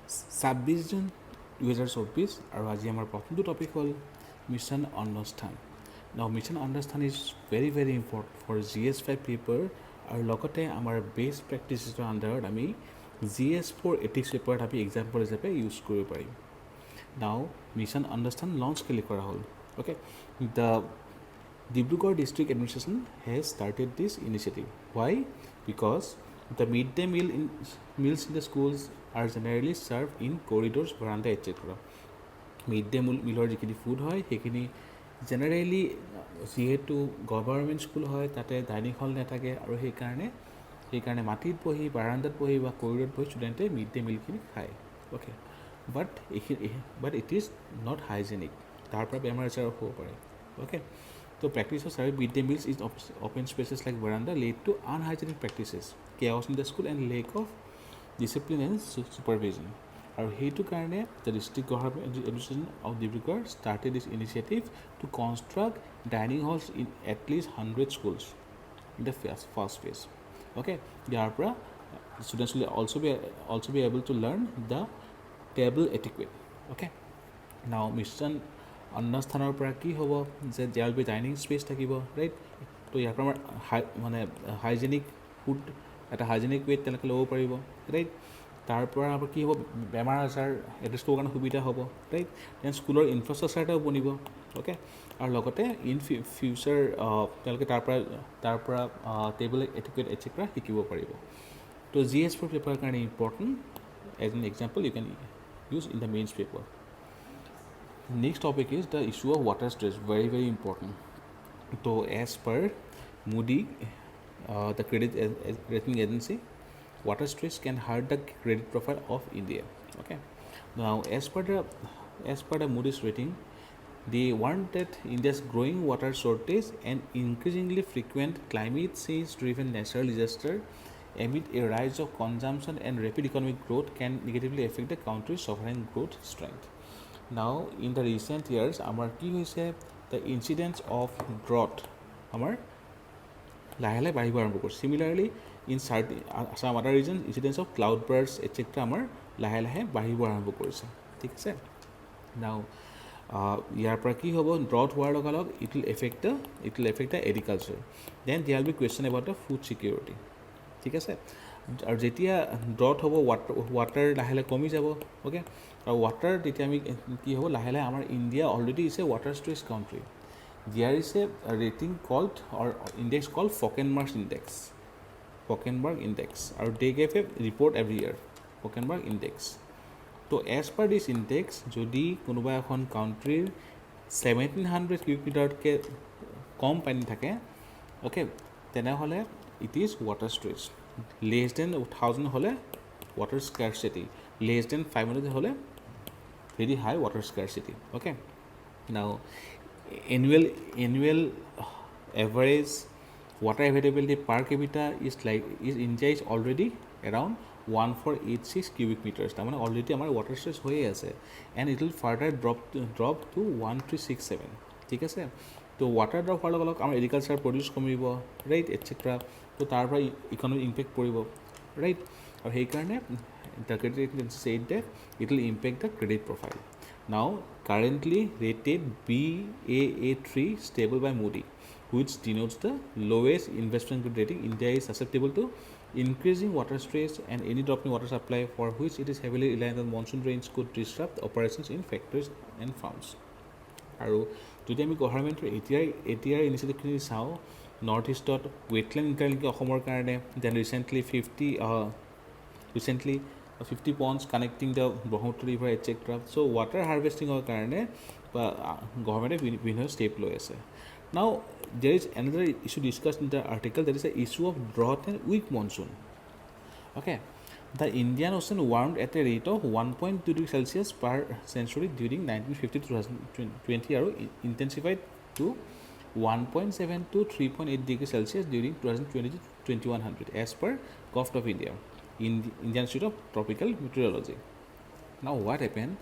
26 June 2024 আৰু আজি আমাৰ প্ৰথমটো টপিক হ'ল মিছন অন্নস্থান। নাও মিছন অন্নস্থান is very important for GS5 paper আৰু লগতে আমাৰ বেষ্ট প্ৰেক্টিচেছৰ আণ্ডাৰত আমি GS4 এথিক্স পেপাৰত আমি এক্সাম্পল হিচাপে ইউজ কৰিব পাৰিম। নাও মিছন অন্নস্থান লঞ্চ কেলে কৰা হ'ল? Okay, the Dibrugarh District Administration has started this initiative. Why? Because the midday meals in the schools are generally served in corridors, veranda, etc. Midday mealৰ যিখিনি ফুড হয় সেইখিনি জেনেৰেলি যিহেতু গভৰ্ণমেণ্ট স্কুল হয় তাতে dining hall নাথাকে আৰু সেইকাৰণে মাটিত বহি বাৰান্দাত বহি বা কৰিডৰত বহি ষ্টুডেণ্টে মিডডে মিলখিনি খায়। Okay, but it is not hygienic, তাৰ পৰা বেমাৰ আজাৰ হ'ব পাৰে। Okay, so practice of serving midday meals in open spaces like veranda lead to unhygienic practices, chaos in the school and lack of discipline and supervision. আৰু সেইটো কাৰণে the district government administration of Dibrugarh started this initiative to construct dining halls in at least 100 schools in the first phase. Okay, ইয়াৰ পৰা students will also be able to learn the table etiquette. Okay, now mission অন্নস্থানৰ পৰা কি হ'ব যে there B dining space থাকিব, right? তো ইয়াৰ পৰা আমাৰ hygienic food এটা হাইজেনিক ৱেত তেওঁলোকে ল'ব পাৰিব, ৰাইট? তাৰ পৰা আমাৰ কি হ'ব, বেমাৰ আজাৰ এড্ৰেছ কৰিবৰ কাৰণে সুবিধা হ'ব, ৰাইট? দেন স্কুলৰ ইনফ্ৰাষ্ট্ৰাকচাৰ এটাও বনিব। অ'কে, আৰু লগতে ইন ফিউচাৰ তেওঁলোকে তাৰ পৰা টেবল এটিকুৱেট এটচেট্ৰা শিকিব পাৰিব। তো GS4 পেপাৰৰ কাৰণে important, as an example you can use in the mains paper. Next topic is the issue of water stress, very important. So as per Moody, the credit rating agency, water stress can hurt the credit profile of India. Okay, now as per the Moody's rating, they warn that India's growing water shortage and increasingly frequent climate change driven natural disaster amid a rise of consumption and rapid economic growth can negatively affect the country's sovereign growth strength. Now in the recent years আমাৰ কি হৈছে, the incidence of drought আমাৰ লাহে লাহে বাঢ়িব আৰম্ভ কৰিছে। Similarly in some other regions incidence of cloud bursts etc. আমাৰ লাহে লাহে বাঢ়িব আৰম্ভ কৰিছে, ঠিক আছে? Now ইয়াৰ পৰা কি হ'ব, drought হোৱাৰ লগে লগে it will affect the agriculture, then there will be question about the food security, ঠিক আছে? আৰু যেতিয়া ড্ৰট হ'ব ৱাটাৰ লাহে লাহে কমি যাব। অ'কে, আৰু ৱাটাৰ তেতিয়া আমি কি হ'ব, লাহে লাহে আমাৰ India already is a water stress country. There is a rating called or index called Falkenmark index আৰু they gave a report every year, Falkenmark index. So as per this index যদি কোনোবা এখন কাউণ্ট্ৰিৰ 1700 কিউবিক মিটাৰতকৈ কম পানী থাকে, okay, তেনেহ'লে it is water stress. Less than 1000 হ'লে water scarcity, less than 500 হ'লে very high water scarcity. Okay, now annual average water availability per capita is India is already around 1486 cubic meters, তাৰমানে already আমাৰ water stress হৈয়ে আছে, and it will further drop to 1367, ঠিক আছে? তো water drop হোৱাৰ লগে লগে আমাৰ এগ্ৰিকালচাৰ প্ৰডিউচ কমিব, ৰাইট, এটচেট্ৰা। তো তাৰ পৰা ইকনমিক ইম্পেক্ট পৰিব, ৰাইট? আৰু সেইকাৰণে the credit rating agency said that it will impact the credit profile. Now currently rated Baa3 stable by Moody, which denotes the lowest investment grade rating. India is susceptible to increasing water stress and any drop in water supply for which it is heavily reliant on monsoon rains could disrupt operations in factories and farms. আৰু যদি আমি গভৰ্ণমেণ্টৰ এতিয়াৰ ইনিচিয়েটিভখিনি চাওঁ, north ইষ্টত wetland interlinking অসমৰ কাৰণে, then recently 50 ponds connecting the Brahmaputra river etcetera. So' water হাৰ্ভেষ্টিঙৰ কাৰণে গভৰ্ণমেণ্টে বিভিন্ন ষ্টেপ লৈ আছে। নাও there is another issue discussed in the article, that is the issue of drought and weak monsoon. Okay, the Indian Ocean warmed at a rate of 1.2 degrees Celsius per century during 1950 to 2020 আৰু intensified to 1.7 to 3.8 degrees Celsius during 2020 to 2100 as per Government of India, Indian Institute of Tropical Meteorology. Now what happened,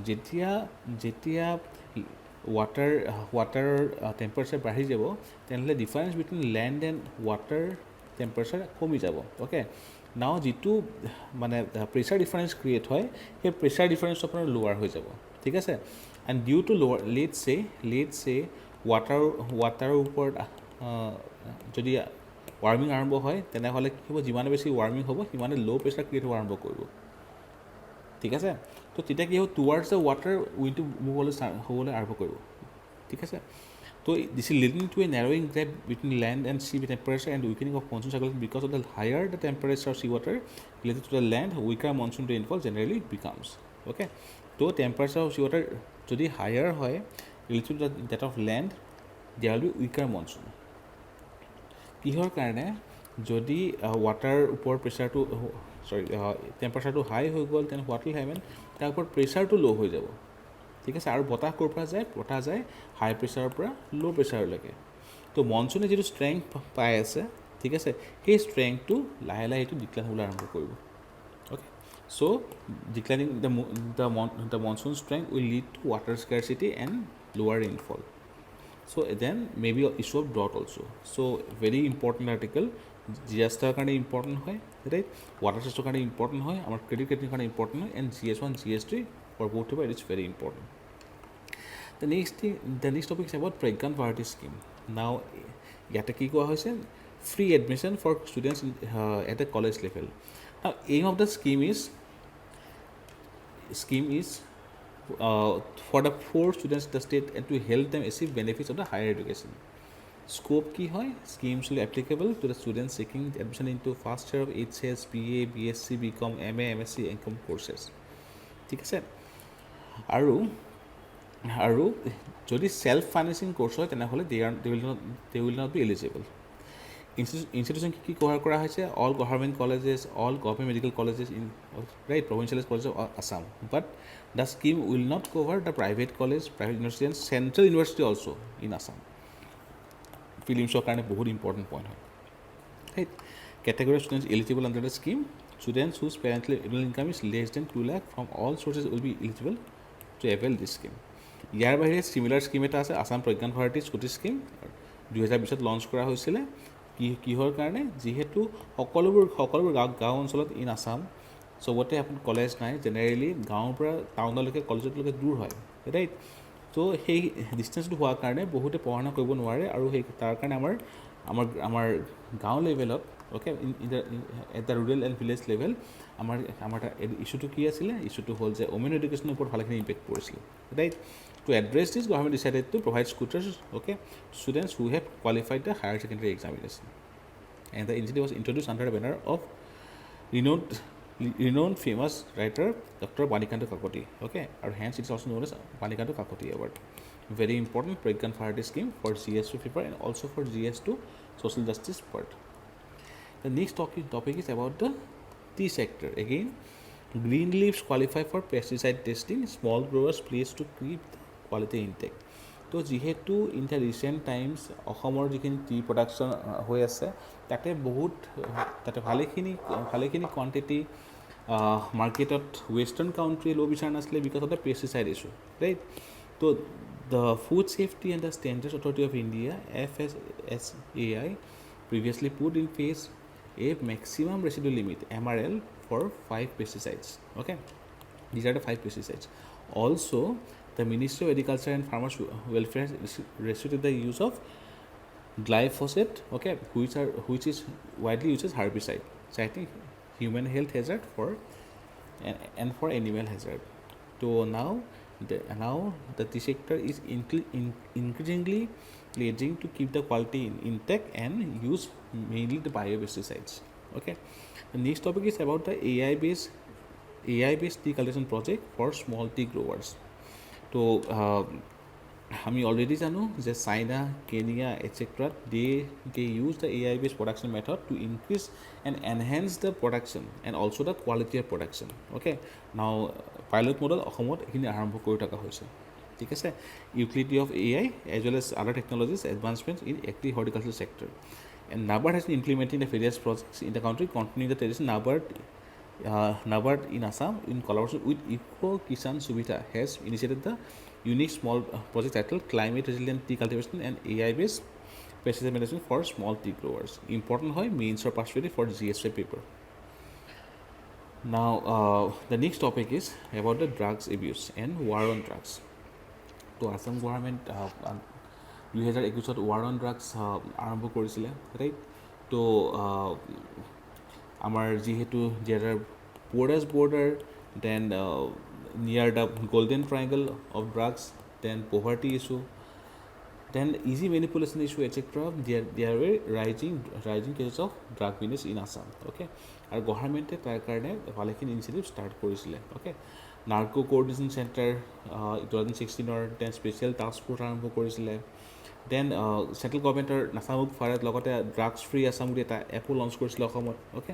যেতিয়া water temperature বাঢ়ি যাব, তেনেহ'লে difference between land and water temperature কমি যাব। Okay, নাও যিটো মানে প্ৰেছাৰ ডিফাৰেঞ্চ ক্ৰিয়েট হয় সেই প্ৰেছাৰ ডিফাৰেঞ্চটো আপোনাৰ লোৱাৰ হৈ যাব ঠিক আছে এণ্ড ডিউ টু লোৱাৰ লেট চে ৱাটাৰৰ ওপৰত যদি ৱাৰ্মিং আৰম্ভ হয় তেনেহ'লে কি হ'ব যিমানে বেছি ৱাৰ্মিং হ'ব সিমানে ল' প্ৰেছাৰ ক্ৰিয়েট হ'ব আৰম্ভ কৰিব ঠিক আছে তো তেতিয়া কি হ'ব টুৱাৰ্ডছ দ্য ৱাটাৰ উইণ্ডটো মুভ হ'বলৈ আৰম্ভ কৰিব ঠিক আছে তো this is leading to a narrowing gap between land and sea temperature and weakening of monsoon cycle because of the higher the temperature of sea water related to the land weaker monsoon rainfall generally becomes okay তো temperature of sea water যদি higher হয় related to the that of land there will be weaker monsoon কিহৰ কাৰণে যদি water ওপৰৰ প্ৰেছাৰটো টেম্পাৰেচাৰটো হাই হৈ গ'ল তেনে হোৱাট উইল হেপেন তাৰ ওপৰত প্ৰেছাৰটো ল' হৈ যাব ঠিক আছে আৰু বতাহ ক'ৰ পৰা যায় বতাহ যায় হাই প্ৰেছাৰৰ পৰা ল' প্ৰেছাৰলৈকে তো মনচুনে যিটো ষ্ট্ৰেংথ পাই আছে ঠিক আছে সেই ষ্ট্ৰেংথটো লাহে লাহে এইটো ডিক্লাইন হ'বলৈ আৰম্ভ কৰিব okay so' declining the monsoon strength will lead to water scarcity and lower rainfall so then maybe issue of drought also so very important article GS-ৰ কাৰণে ইম্পৰ্টেণ্ট হয় ৰাইট ৱাটাৰ চিষ্টেমৰ কাৰণে ইম্পৰ্টেণ্ট হয় আমাৰ ক্ৰেডিট ৰেটিংৰ কাৰণে ইম্পৰ্টেণ্ট হয় and GS1 GS3 for both of it is very important the next topic is about Pragyan Bharati scheme now ইয়াতে কি কোৱা হৈছে free admission for students at the college level now aim of the scheme is for the poor students in the state and to help them achieve benefits of the higher education. Scope ki hoy schemes will applicable to the students seeking admission into first year of HS, BA, BSc, BCom, MA, MSc, MCom courses. ঠিক আছে আৰু যদি self financing course হয় তেনেহ'লে they will not be eligible. Institution কি cover কৰা হৈছে all government colleges all government medical colleges in right provincial colleges of Assam but the scheme will not cover the private college private university and central university also in Assam Prelims কাৰণে বহুত important point হয় right category of students eligible under the scheme students whose parental income is less than 2 lakh from all sources will be eligible to avail this scheme ইয়াৰ বাহিৰে similar scheme এটা আছে Assam Pragyan Bharati Scooty scheme 2020 launch কৰা হৈছিলে কিহৰ কাৰণে যিহেতু সকলোবোৰ গাঁও অঞ্চলত ইন আছাম চবতে আপোনাৰ কলেজ নাই জেনেৰেলি গাঁৱৰ পৰা টাউনলৈকে কলেজলৈকে দূৰ হয় ৰাইট তো সেই ডিষ্টেঞ্চটো হোৱাৰ কাৰণে বহুতে পঢ়া শুনা কৰিব নোৱাৰে আৰু সেই তাৰ কাৰণে আমাৰ গাঁও লেভেলত okay at the rural and village level আমাৰ ইছ্যুটো কি আছিলে ইছ্যুটো হ'ল যে ওমেন এডুকেশ্যনৰ ওপৰত ভালেখিনি ইম্পেক্ট পৰিছিলে right To address this, government decided to provide scooters, okay, to students who have qualified the higher secondary examination. And the initiative was introduced under the banner of renowned famous writer Dr. Banikanta Kakoti, okay, or hence it is also known as Banikanta Kakoti Award. Very important Pragyan Bharati scheme for GS2 paper and also for GS2 social justice part. The next topic is about the tea sector. Again, green leaves qualify for pesticide testing. Small growers please to keep quality intake. তো যিহেতু in the recent times অসমৰ যিখিনি T production হৈ আছে তাতে ভালেখিনি quantity মাৰ্কেটত western country ল'ব বিচৰা নাছিলে because of the pesticide issue right তো the food safety and the standards authority of India FSSAI previously put in place a maximum residual limit MRL for 5 pesticides. Okay, these are the 5 pesticides. Also, the Ministry of Agriculture and Farmers Welfare restricted the use of glyphosate, okay, which is widely used as herbicide, citing human health hazard and for animal hazard. So now the tea sector is increasingly pledging to keep the quality intact and use mainly the biopesticides. Okay, the next topic is about the AI-based tea cultivation project for small tea growers. So আমি already জানো যে China Kenya etcetera they use the AI-based production method to increase and enhance the production and also the quality of production. Okay, now pilot model অসমত এইখিনি আৰম্ভ কৰি থকা হৈছে ঠিক আছে utility of AI as well as other technologies advancements in agri-horticultural sector and NABARD has been implementing the various projects in the country continuing the tradition NABARD in Assam in collaboration with 𝐒𝐀 has initiated the unique small project titled Climate Resilient Tea Cultivation and AI-based pesticide management for small tea growers. Important hoy mains or partially for GS5 paper. Now, the next topic is about the drugs abuse and war on drugs. তো Assam government 2021 war on drugs আৰম্ভ কৰিছিলে, right? তো আমাৰ যিহেতু there are porous border, then near the golden triangle of drugs, then poverty issue, then easy manipulation issue, etc. There were rising cases of drug business in Assam. Okay, আৰু গভৰ্ণমেণ্টে তাৰ কাৰণে ভালেখিনি initiative start কৰিছিলে. Okay, narco coordination centre 2016 then special task force আৰম্ভ কৰিছিলে. Then central গভৰ্ণমেণ্টৰ নাচামুখ ফাৰত লগতে drugs free Assam বুলি এটা এপো লঞ্চ কৰিছিলে অসমত. অ'কে,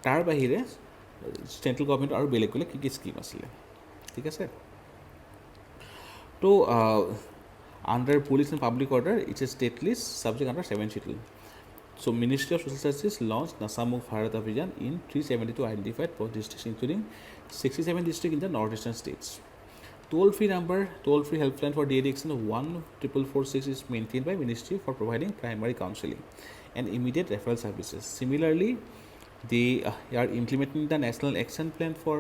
তাৰ বাহিৰে চেণ্ট্ৰেল গভৰ্ণমেণ্টৰ আৰু বেলেগ বেলেগ কি স্কিম আছিলে, ঠিক আছে? তো under police and public order, it's a state list subject under 7 schedule. So Ministry of Social Services launched Nasamuk Bharat Abhiyan in 372 identified districts, including 67 districts in the northeastern states. Toll-free helpline for de-addiction of 14446 is maintained by Ministry for providing primary counseling and immediate referral services. Similarly, they are implementing the National Action Plan for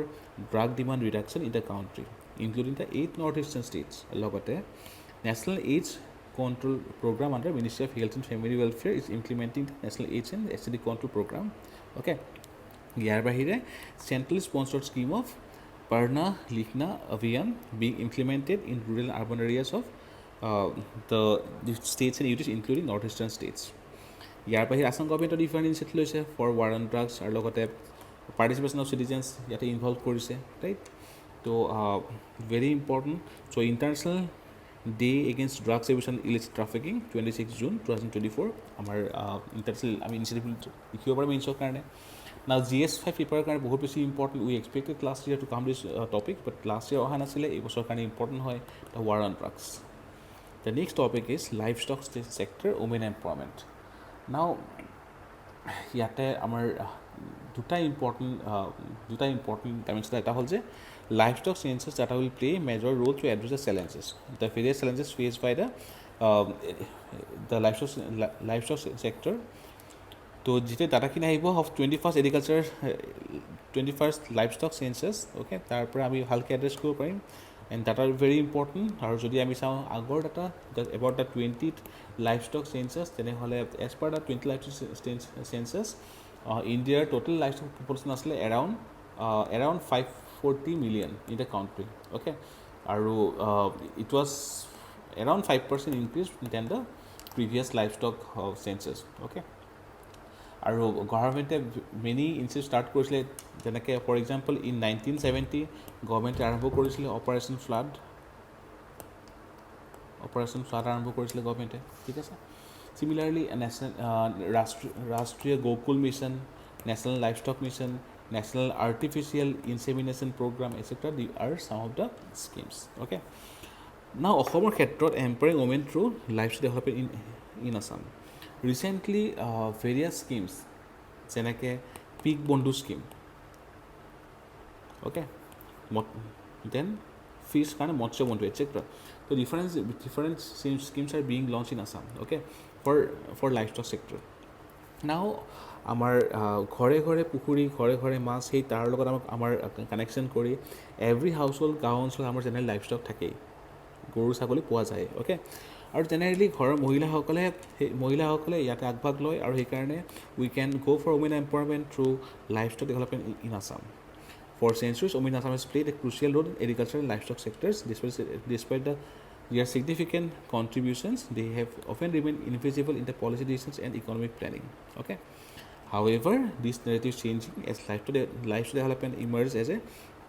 Drug Demand Reduction in the country, including the 8 northeastern states. Logote, National AIDS Control Program under Ministry of Health and Family Welfare is implementing the National AIDS and STD Control Program. Okay, ইয়াৰ বাহিৰে centrally sponsored scheme of Parna Likhna Abhiyan being implemented in rural and urban areas of the states and UTs, including northeastern states. ইয়াৰ বাহিৰে Assam গভৰ্ণমেণ্টৰ different initiative লৈছে for war on drugs আৰু লগতে participation of চিটিজেন্স ইয়াতে involve কৰিছে, right? তো very important. So' international day against drugs abuse and illicit trafficking 26 June 2024 আমাৰ international আমি initiative লিখিব পাৰিম মেইনছৰ কাৰণে. না GS5 পেপাৰৰ কাৰণে বহুত বেছি important. We expected last year to come this topic, but last year অহা নাছিলে, এই বছৰৰ কাৰণে ইম্পৰ্টেণ্ট হয় the war on drugs. The next topic is livestock sector women empowerment. নাও ইয়াতে আমাৰ দুটা ইম্পৰ্টেণ্ট ডাইমেনশ্যন. এটা হ'ল যে livestock sciences that will play a major role to address the challenges, the various challenges faced by the livestock sector. তো যেতিয়া ডাটাখিনি আহিব of 21st agriculture 21st livestock census, okay, তাৰ পৰা আমি ভালকৈ এড্ৰেছ কৰিব পাৰিম. And data very important. আৰু যদি আমি চাওঁ আগৰ data about the 20th livestock census, তেনেহ'লে as per the 20 livestock census ইণ্ডিয়াৰ টোটেল লাইভষ্টক পপুলেশ্যন আছিলে around 540 million in the country. Okay, আৰু it was around 5% increase than the previous livestock census. Okay, আৰু গভৰ্ণমেণ্টে মেনি ইনিচিয়েটিভ ষ্টাৰ্ট কৰিছিলে, যেনেকৈ for example in 1970 গভৰ্ণমেণ্টে আৰম্ভ কৰিছিলে operation flood আৰম্ভ কৰিছিলে গভৰ্ণমেণ্টে, ঠিক আছে? চিমিলাৰলি ৰাষ্ট্ৰীয় Gokul mission, national livestock mission, National Artificial Insemination Program, etc. are some of the schemes. Okay. Now, অসমৰ ক্ষেত্ৰত empowering women through livestock development in Assam. Recently, various schemes, যেনেকৈ পিক বন্ধু স্কিম, okay, then fish কাৰণে মৎস্য বন্ধু, etc. So different schemes are being launched in Assam, okay, for livestock sector. Now, আমাৰ ঘৰে ঘৰে পুখুৰী, ঘৰে ঘৰে মাছ, সেই তাৰ লগত আমাৰ কানেকশ্যন কৰি এভৰি হাউচ হোল্ড গাঁও অঞ্চলত আমাৰ জেনেৰেলি লাইভষ্টক থাকেই, গৰু ছাগলী পোৱা যায়, অ'কে? আৰু জেনেৰেলি ঘৰৰ মহিলাসকলে ইয়াতে আগভাগ লয়, আৰু সেইকাৰণে we can go' for women empowerment through livestock development in Assam. For centuries women Assam has played a crucial role in agriculture and livestock sectors. Despite their significant contributions, they have often remained invisible in the policy decisions and economic planning. Okay. However, this narrative is changing as livestock development emerges as a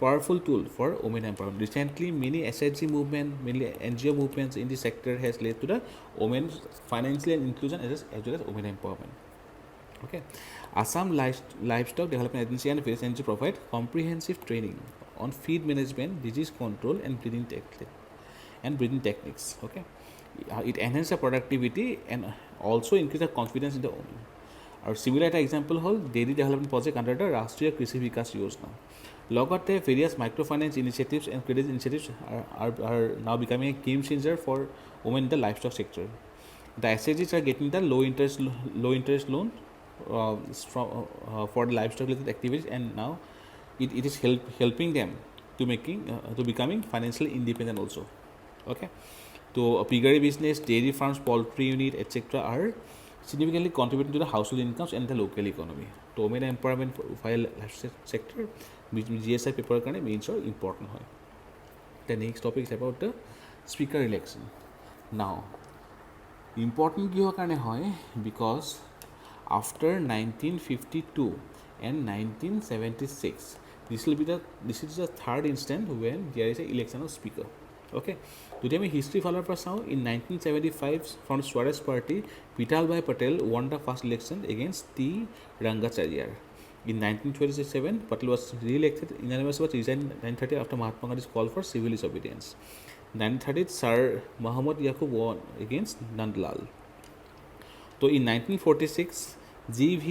powerful tool for women empowerment. Recently, many SHG movement, mainly NGO movements in the sector has led to the women's financial inclusion as well as women empowerment. Okay. Assam Livestock Development Agency and various NGO provide comprehensive training on feed management, disease control, and breeding techniques. Okay. It enhances the productivity and also increases the confidence in the women. আৰু similar এটা example হ'ল dairy development project under the ৰাষ্ট্ৰীয় কৃষি বিকাশ যোজনা. লগতে various micro' finance initiatives and credit initiatives are now becoming a game changer for women in the livestock sector. The SHGs are getting the low interest loan for the livestock related activities, and now it is helping them to becoming financially independent also. Okay, so piggery business, dairy farms, poultry unit, etc. are significantly contributing to the household incomes and the local economy. So women empowerment while sector GSI paper karone means are important hoy. The next topic is about the speaker election. Now important কিহৰ কাৰণে হয়, because after 1952 and 1976 this is the third instance when there is a election of speaker. Okay, যদি আমি history ফালৰ পৰা চাওঁ, in 1975 from Swaraj Party, Vitalbhai Patel won the first election against T. Rangacharya. In 1927, Patel was re-elected unanimously but resigned in 1930 after Mahatma Gandhi's call for civil disobedience. 1930, Sir Muhammad Yaqub won against Nandlal. So in 1946, G.V.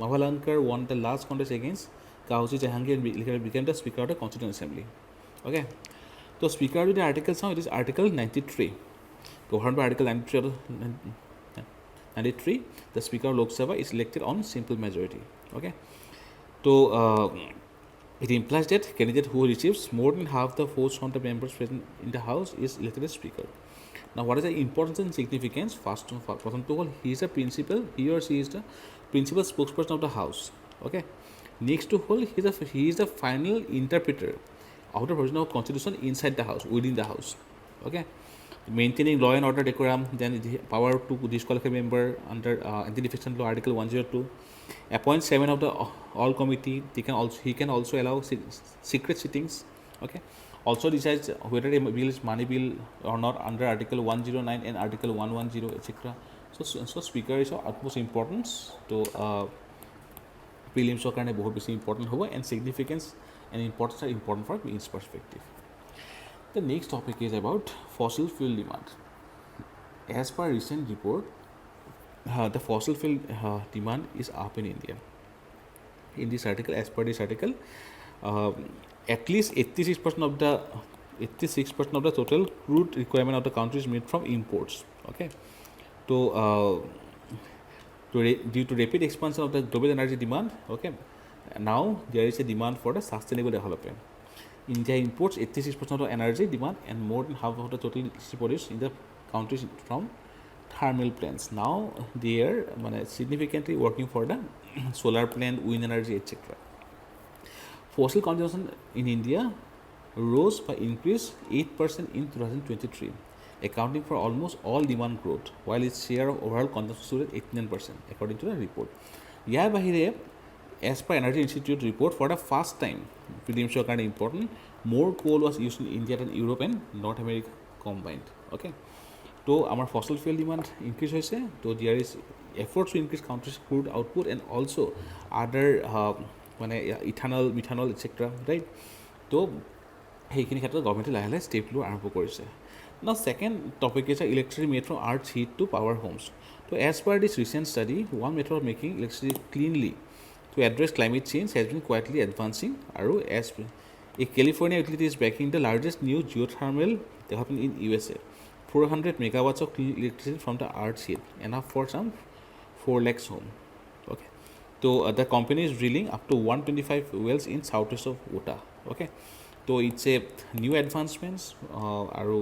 Mavalankar won the last contest against 𝐂𝐲𝐬𝐬𝐃𝐢𝐬 and became the Speaker of the Constituent Assembly. Okay, so Speaker of the article now, it is Article 93. Governed by Article 93, the Speaker of Lok Sabha is elected on simple majority. Okay, so it implies that candidate who receives more than half the votes from the members present in the House is elected as Speaker. Now, what is the importance and significance? First of all, he is a principal. He or she is the principal spokesperson of the House. Okay. Next to all, he is the final interpreter of the provision of Constitution inside the House, within the House. Okay. Maintaining law and order decorum, then the power to disqualify member under Anti-Defection Law Article 102. Appoint 7 of the all committee. He can also allow secret sittings. Okay. Also decides whether a bill is money bill or not under Article 109 and Article 110, etc. So Speaker is of utmost importance to prelims karone bahut beshi important hobo, and significance and importance are important from its perspective. The next topic is about fossil fuel demand. As per recent report, the fossil fuel demand is up in India. In this article, as per this article, at least 86% of the total crude requirement of the country is made from imports. Okay, so due to rapid expansion of the global energy demand, okay, now there is a demand for the sustainable development. India imports 86% of the energy demand and more than half of the total electricity produced in the countries from thermal plants. Now they are significantly working for the solar plant, wind energy, etc. Fossil consumption in India rose by increased 8% in 2023, accounting for almost all demand growth, while its share of overall consumption stood at 89%, according to the report. ইয়াৰ বাহিৰে, as per Energy Institute report, for the first time, prelims are important, more coal was used in India than Europe and North America combined. Okay, so our fossil fuel demand increase hoise, so there is efforts to increase country's crude output and also other ethanol, methanol, etc. right? So সেইখিনি ক্ষেত্ৰত গভৰ্ণমেণ্টে লাহে লাহে step লোৱা আৰম্ভ কৰিছে. Now second topic is electricity made from earth's heat to power homes. So as per this recent study, one method of making electricity cleanly to address climate change has been quietly advancing. As a California utility is backing the largest new geothermal development in USA, 400 megawatts of clean electricity from the earth's heat, enough for some 4 lakhs home. Okay, so the company is drilling up to 125 wells in southwest of Utah. Okay, so it's a new advancements. আৰু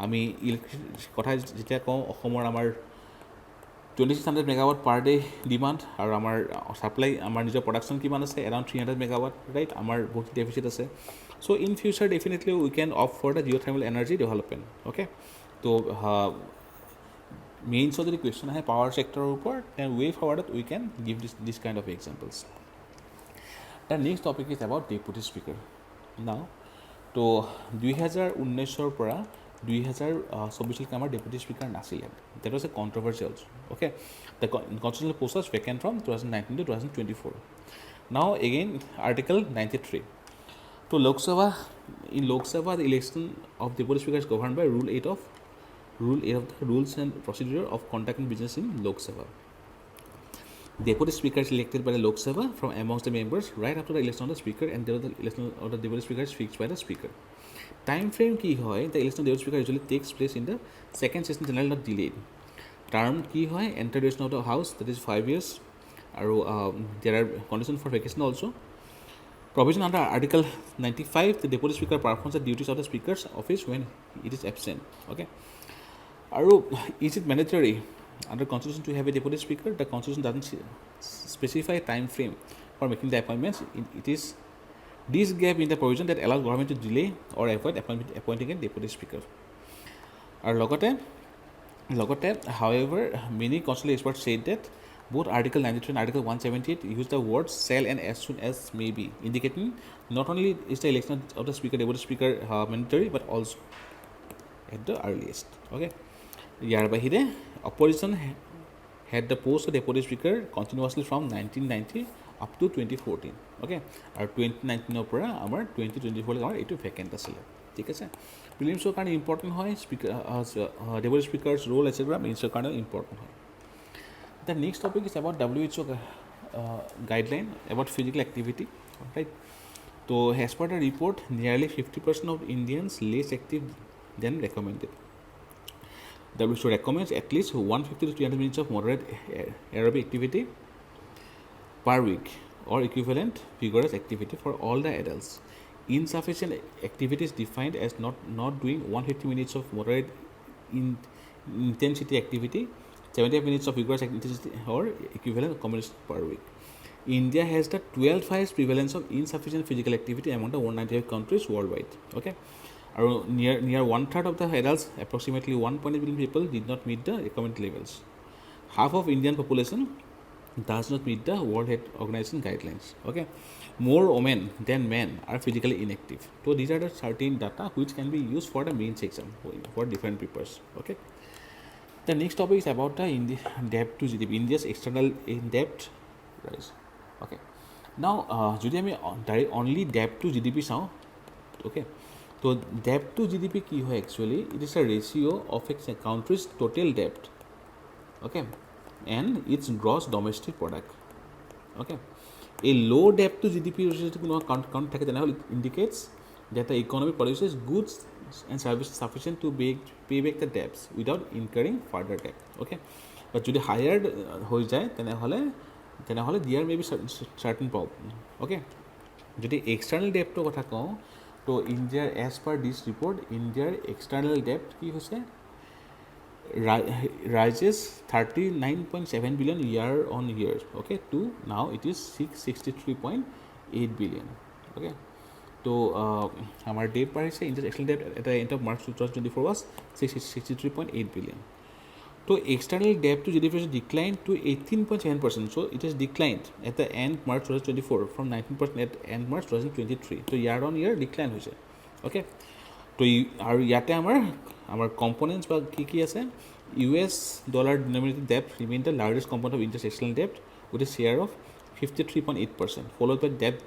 আমি electric কথা যেতিয়া কওঁ, অসমৰ আমাৰ 2600 megawatt per day demand, আৰু আমাৰ supply, আমাৰ নিজৰ প্ৰডাকশ্যন কিমান আছে, এৰাউণ্ড 300 মেগাৱাট, ৰাইট? আমাৰ বহুত ডেফিচিট আছে. So' in future definitely we can opt for the geothermal energy development. Okay, তো মেইনছত যদি কুৱেশ্যন আহে পাৱাৰ ছেক্টৰৰ ওপৰত, দেন ৱে ফৰৱাৰ্ডত we can give this kind of examples. The next topic is about deputy speaker. Now তো 2019 পৰা 2024 আমাৰ ডেপুটি স্পীকাৰ নাছিলে. That was a controversy also. Okay, the constitutional post was vacant from 2019 to 2024. নাও again article 93. তো Lok Sabha, the election of deputy speaker is governed by Rule 8 of the Rules and Procedure of Conduct and Business in Lok Sabha. Deputy speaker is elected by the Lok Sabha from amongst the members right after the election of the speaker, and the election of the deputy speaker is fixed by the speaker. Time frame ki hoy, the election of the deputy speaker usually takes place in the second session, generally not delayed. Term ki hoy, enter duration of the house, that is 5 years. There are conditions for vacation also. Provision under Article 95, the Deputy Speaker performs the duties of the Speaker's office when it is absent. Okay. Is it mandatory under Constitution to have a Deputy Speaker? The Constitution doesn't specify a time frame for making the appointments. It is this gap in the provision that allows government to delay or avoid appointing a Deputy Speaker. However, many constitutional experts said that both Article 93 and Article 178 use the words shall and as soon as may be, indicating not only is the election of the Speaker, Deputy Speaker mandatory, but also at the earliest. Okay. Yar bahire, opposition had the post of Deputy Speaker continuously from 1990 up to 2014. Okay. Or 2019 পৰা আমাৰ 2024 লৈ আমাৰ এইটো vacant আছিলে ঠিক আছে প্ৰিলিমছৰ কাৰণে important হয় স্পিকাৰ ডেপুটি স্পিকাৰছ ৰোল এটসেট্ৰা মেইনছৰ কাৰণে ইম্পৰ্টেণ্ট হয় The next topic is about WHO guideline about physical activity, right? So, as per the report, nearly 50% of Indians less active than recommended. WHO recommends at least 150 to 300 minutes of moderate aerobic activity per week or equivalent vigorous activity for all the adults. Insufficient activity is defined as not doing 150 minutes of moderate intensity activity, 75 minutes of vigorous activity or equivalent combination per week. India has the 12th highest prevalence of insufficient physical activity among the 195 countries worldwide. Okay, near one third of the adults, approximately 1.8 billion people, did not meet the recommended levels. Half of Indian population does not meet the World Health Organization guidelines. Okay, more women than men are physically inactive. So these are the certain data which can be used for the mains exam for different papers. Okay. The next topic is about the debt to GDP, India's external debt rise. Okay. Now, যদি আমি only debt to GDP চাওঁ, okay. So debt to GDP কি হয় actually? It is a ratio of a country's total debt, okay, and its gross domestic product. Okay. A low debt to GDP ratio কোনো count থাকে তেনেহ'লে it indicates that the economy produces goods and services sufficient to pay back the debts without incurring further debt. Okay, but যদি higher হৈ যায় তেনেহ'লে there may be certain problem. Okay, যদি external debt ৰ কথা কওঁ তো India as per this report India's external debt কি হৈছে rises 39.7 billion year on year. Okay, to now it is 663.8 billion. Okay. So, our debt price India's external debt at the end of March 2024 was 63.8 billion. So, external debt to GDP declined to 18.7%. So, it has declined at the end March 2024 from 19% at end March 2023. So, year on year decline হৈছে. Okay. So, our ইয়াতে our components বা কি আছে US dollar denominated debt remained the largest component of India's external debt with a share of 53.8%, followed by debt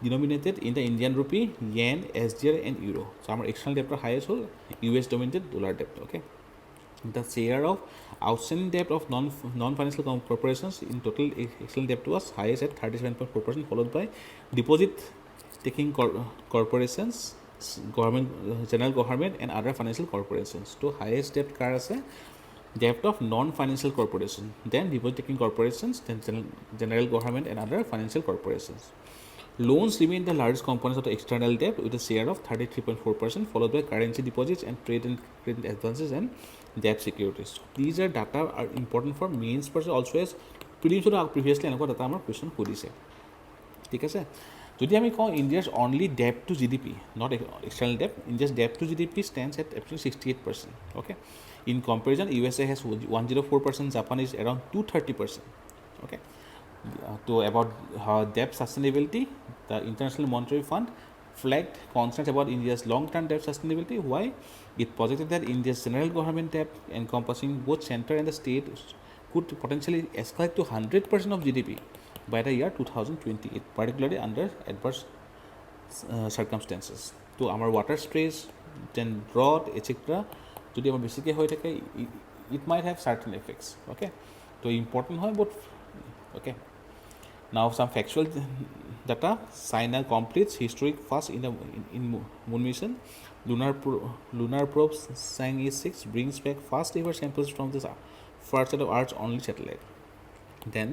denominated in the Indian rupee, yen, SDR and euro. So our external debt highest whole US dominated dollar debt. Okay, the share of outstanding debt of non-financial corporations in total external debt was highest at 37.4%, followed by deposit taking corporations, government, general government and other financial corporations. So highest debt কাৰ আছে debt of non-financial corporation, then deposit taking corporations, then general government and other financial corporations. Loans remain the largest components of the external debt with a share of 33.4%, followed by currency deposits and trade and credit advances and debt securities. These are data are important for mains person also as prelims previously এনেকুৱা data আমাৰ question সুধিছে ঠিক আছে যদি আমি কওঁ India's only debt to GDP, not external debt, India's debt to GDP stands at approximately 68%. Okay, in comparison USA has 104%, Japan is around 230%. Okay. So about debt sustainability, the International Monetary Fund flagged concerns about India's long-term debt sustainability. Why? It posited that India's general government debt, encompassing both center and the state, could potentially escalate to 100% of GDP by the year 2028, particularly under adverse circumstances. So our water stress, then drought, etc. যদি আমাৰ বেছিকৈ হৈ থাকে it might have certain effects. Okay, so important হয় both. Okay, now some factual data. China completes historic first in moon mission. Lunar probe Chang'e 6 brings back first ever samples from the far side of Earth's only satellite. Then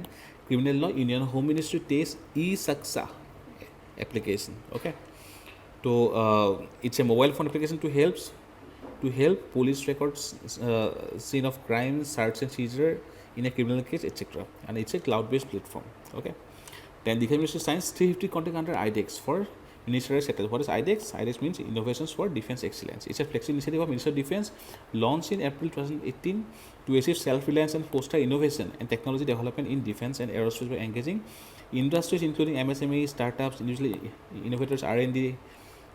criminal law, Indian Home Ministry takes 𝐸 application. Okay, so it's a mobile phone application to help police records scene of crime, search and seizure in a criminal case, etc. And it's a cloud-based platform. Okay, then the Ministry of Science 350 content under IDEX for ministerial sector. What is IDEX? IDEX means Innovations for Defense Excellence. It's a flexible initiative of Ministry of Defense launched in April 2018 to achieve self-reliance and foster innovation and technology development in defense and aerospace by engaging industries including MSME, startups, individual innovators, R&D,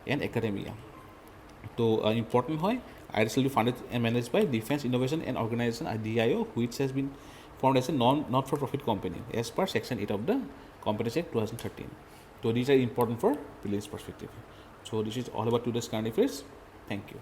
and academia. So important hoy, IDEX will be funded and managed by Defense Innovation and Organization DIO, which has been formed as a not-for-profit company as per Section 8 of the Companies Act 2013. So these are important for prelims perspective. So this is all about today's current affairs. Thank you.